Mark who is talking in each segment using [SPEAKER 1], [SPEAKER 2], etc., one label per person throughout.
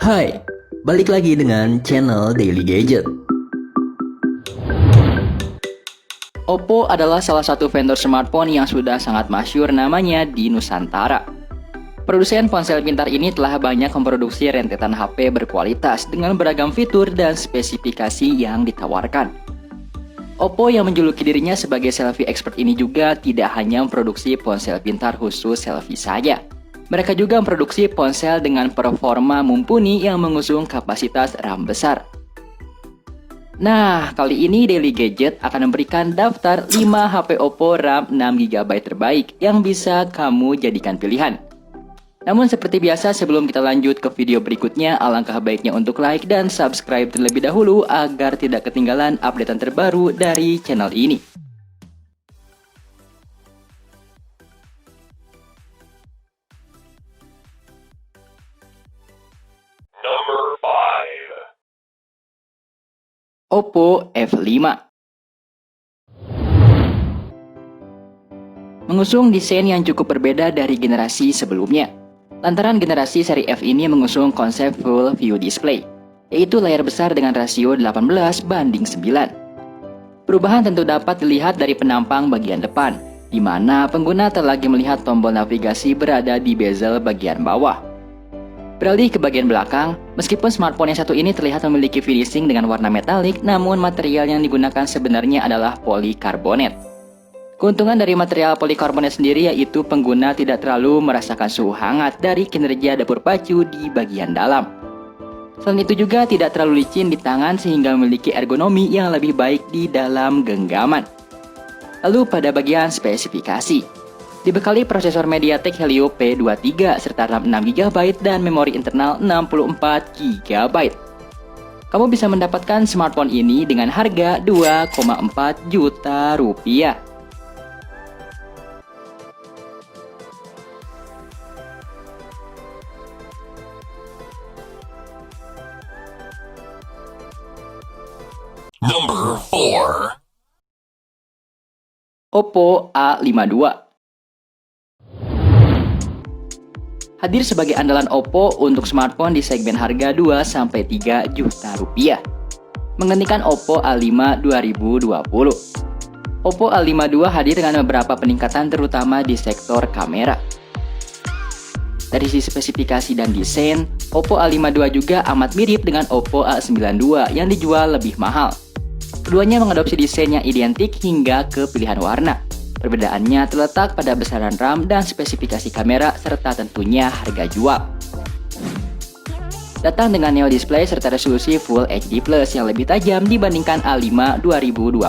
[SPEAKER 1] Hai, balik lagi dengan channel Daily Gadget.
[SPEAKER 2] Oppo adalah salah satu vendor smartphone yang sudah sangat masyhur namanya di Nusantara. Produsen ponsel pintar ini telah banyak memproduksi rentetan HP berkualitas dengan beragam fitur dan spesifikasi yang ditawarkan. Oppo yang menjuluki dirinya sebagai selfie expert ini juga tidak hanya memproduksi ponsel pintar khusus selfie saja. Mereka juga memproduksi ponsel dengan performa mumpuni yang mengusung kapasitas RAM besar. Nah, kali ini Daily Gadget akan memberikan daftar 5 HP Oppo RAM 6GB terbaik yang bisa kamu jadikan pilihan. Namun seperti biasa, sebelum kita lanjut ke video berikutnya, alangkah baiknya untuk like dan subscribe terlebih dahulu agar tidak ketinggalan updatean terbaru dari channel ini. Oppo F5 mengusung desain yang cukup berbeda dari generasi sebelumnya. Lantaran generasi seri F ini mengusung konsep full view display, yaitu layar besar dengan rasio 18:9. Perubahan tentu dapat dilihat dari penampang bagian depan, di mana pengguna tak lagi melihat tombol navigasi berada di bezel bagian bawah. Beralih ke bagian belakang, meskipun smartphone yang satu ini terlihat memiliki finishing dengan warna metalik, namun material yang digunakan sebenarnya adalah polikarbonat. Keuntungan dari material polikarbonat sendiri yaitu pengguna tidak terlalu merasakan suhu hangat dari kinerja dapur pacu di bagian dalam. Selain itu juga tidak terlalu licin di tangan sehingga memiliki ergonomi yang lebih baik di dalam genggaman. Lalu pada bagian spesifikasi, dibekali prosesor MediaTek Helio P23 serta RAM 6GB dan memori internal 64GB. Kamu bisa mendapatkan smartphone ini dengan harga 2,4 juta rupiah.
[SPEAKER 3] Number 4.
[SPEAKER 2] Oppo A52 hadir sebagai andalan Oppo untuk smartphone di segmen harga 2-3 juta rupiah, menggantikan Oppo A5 2020. Oppo A52 hadir dengan beberapa peningkatan terutama di sektor kamera. Dari sisi spesifikasi dan desain, Oppo A52 juga amat mirip dengan Oppo A92 yang dijual lebih mahal. Keduanya mengadopsi desain yang identik hingga ke pilihan warna. Perbedaannya terletak pada besaran RAM dan spesifikasi kamera serta tentunya harga jual. Datang dengan Neo display serta resolusi Full HD+ yang lebih tajam dibandingkan A5 2020.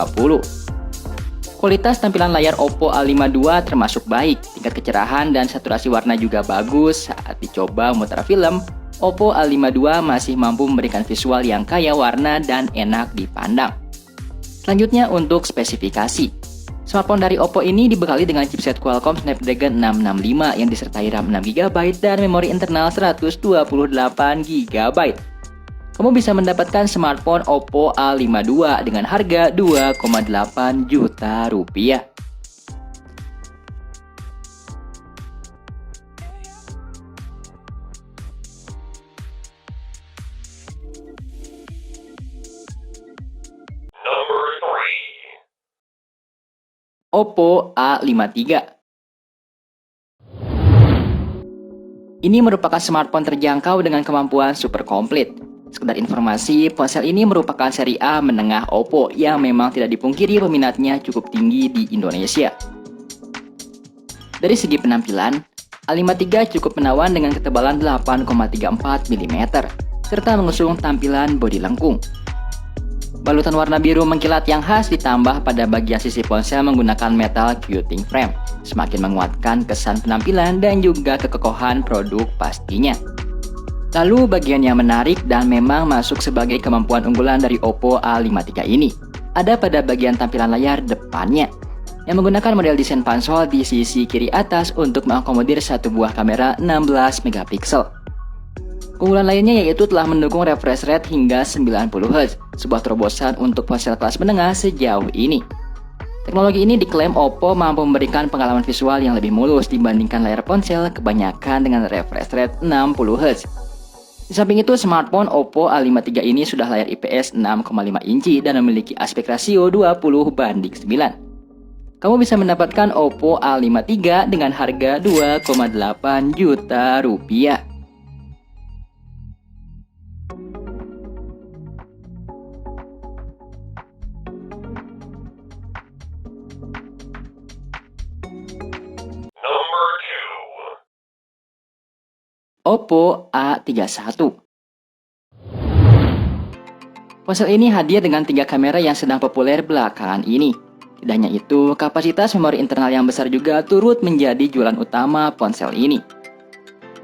[SPEAKER 2] Kualitas tampilan layar Oppo A52 termasuk baik, tingkat kecerahan dan saturasi warna juga bagus. Saat dicoba memutar film, Oppo A52 masih mampu memberikan visual yang kaya warna dan enak dipandang. Selanjutnya untuk spesifikasi. Smartphone dari Oppo ini dibekali dengan chipset Qualcomm Snapdragon 665 yang disertai RAM 6GB dan memori internal 128GB. Kamu bisa mendapatkan smartphone Oppo A52 dengan harga 2,8 juta rupiah. Oppo A53 ini merupakan smartphone terjangkau dengan kemampuan super komplit. Sekedar informasi, ponsel ini merupakan seri A menengah Oppo yang memang tidak dipungkiri peminatnya cukup tinggi di Indonesia. Dari segi penampilan, A53 cukup menawan dengan ketebalan 8,34 mm serta mengusung tampilan bodi lengkung. Balutan warna biru mengkilat yang khas ditambah pada bagian sisi ponsel menggunakan metal coating frame, semakin menguatkan kesan penampilan dan juga kekokohan produk pastinya. Lalu bagian yang menarik dan memang masuk sebagai kemampuan unggulan dari Oppo A53 ini, ada pada bagian tampilan layar depannya, yang menggunakan model desain pansol di sisi kiri atas untuk mengakomodir satu buah kamera 16 MP. Keunggulan lainnya yaitu telah mendukung refresh rate hingga 90Hz, sebuah terobosan untuk ponsel kelas menengah sejauh ini. Teknologi ini diklaim Oppo mampu memberikan pengalaman visual yang lebih mulus dibandingkan layar ponsel kebanyakan dengan refresh rate 60Hz. Di samping itu, smartphone Oppo A53 ini sudah layar IPS 6,5 inci dan memiliki aspek rasio 20:9. Kamu bisa mendapatkan Oppo A53 dengan harga 2,8 juta rupiah. Oppo A31. Ponsel ini hadir dengan 3 kamera yang sedang populer belakangan ini. Tidak hanya itu, kapasitas memori internal yang besar juga turut menjadi jualan utama ponsel ini.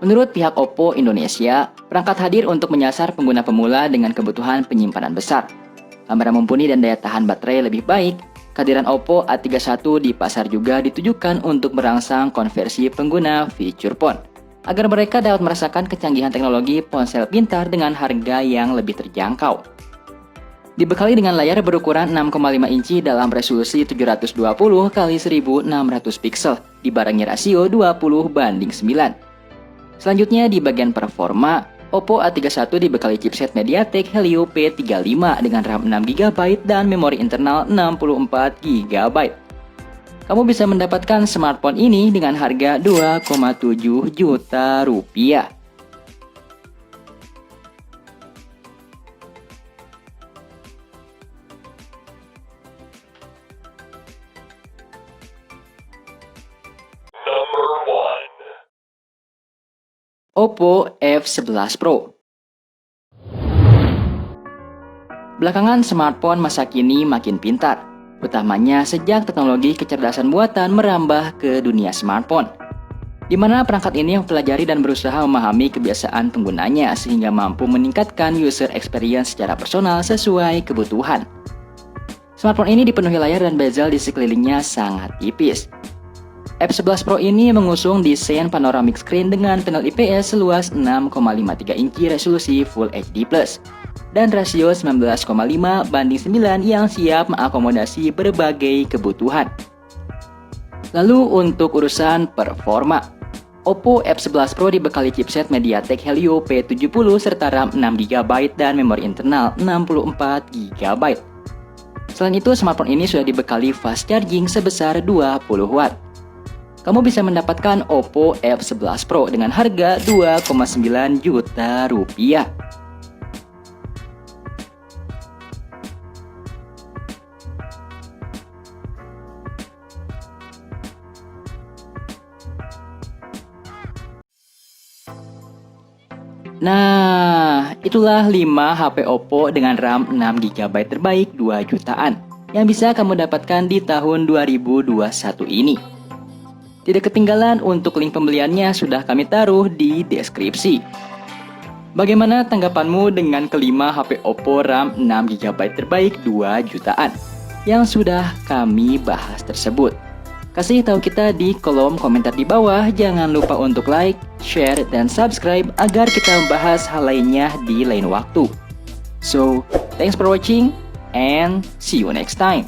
[SPEAKER 2] Menurut pihak Oppo Indonesia, perangkat hadir untuk menyasar pengguna pemula dengan kebutuhan penyimpanan besar. Kamera mumpuni dan daya tahan baterai lebih baik. Kehadiran Oppo A31 di pasar juga ditujukan untuk merangsang konversi pengguna fitur phone, agar mereka dapat merasakan kecanggihan teknologi ponsel pintar dengan harga yang lebih terjangkau. Dibekali dengan layar berukuran 6,5 inci dalam resolusi 720x1600 pixel, dibarengi rasio 20:9. Selanjutnya di bagian performa, Oppo A31 dibekali chipset MediaTek Helio P35 dengan RAM 6GB dan memori internal 64GB. Kamu bisa mendapatkan smartphone ini dengan harga 2,7 juta rupiah. Oppo F11 Pro. Belakangan smartphone masa kini makin pintar, utamanya sejak teknologi kecerdasan buatan merambah ke dunia smartphone, di mana perangkat ini mempelajari dan berusaha memahami kebiasaan penggunanya sehingga mampu meningkatkan user experience secara personal sesuai kebutuhan. Smartphone ini dipenuhi layar dan bezel di sekelilingnya sangat tipis. F11 Pro ini mengusung desain panoramic screen dengan panel IPS seluas 6,53 inci resolusi Full HD+, dan rasio 19,5:9 yang siap mengakomodasi berbagai kebutuhan. Lalu untuk urusan performa, Oppo F11 Pro dibekali chipset MediaTek Helio P70 serta RAM 6GB dan memori internal 64GB. Selain itu, smartphone ini sudah dibekali fast charging sebesar 20W. Kamu bisa mendapatkan Oppo F11 Pro dengan harga 2,9 juta rupiah. Nah, itulah 5 HP Oppo dengan RAM 6GB terbaik 2 jutaan yang bisa kamu dapatkan di tahun 2021 ini. Tidak ketinggalan, untuk link pembeliannya sudah kami taruh di deskripsi. Bagaimana tanggapanmu dengan kelima HP Oppo RAM 6GB terbaik 2 jutaan yang sudah kami bahas tersebut? Kasih tahu kita di kolom komentar di bawah. Jangan lupa untuk like, share, dan subscribe agar kita membahas hal lainnya di lain waktu. So, thanks for watching and see you next time.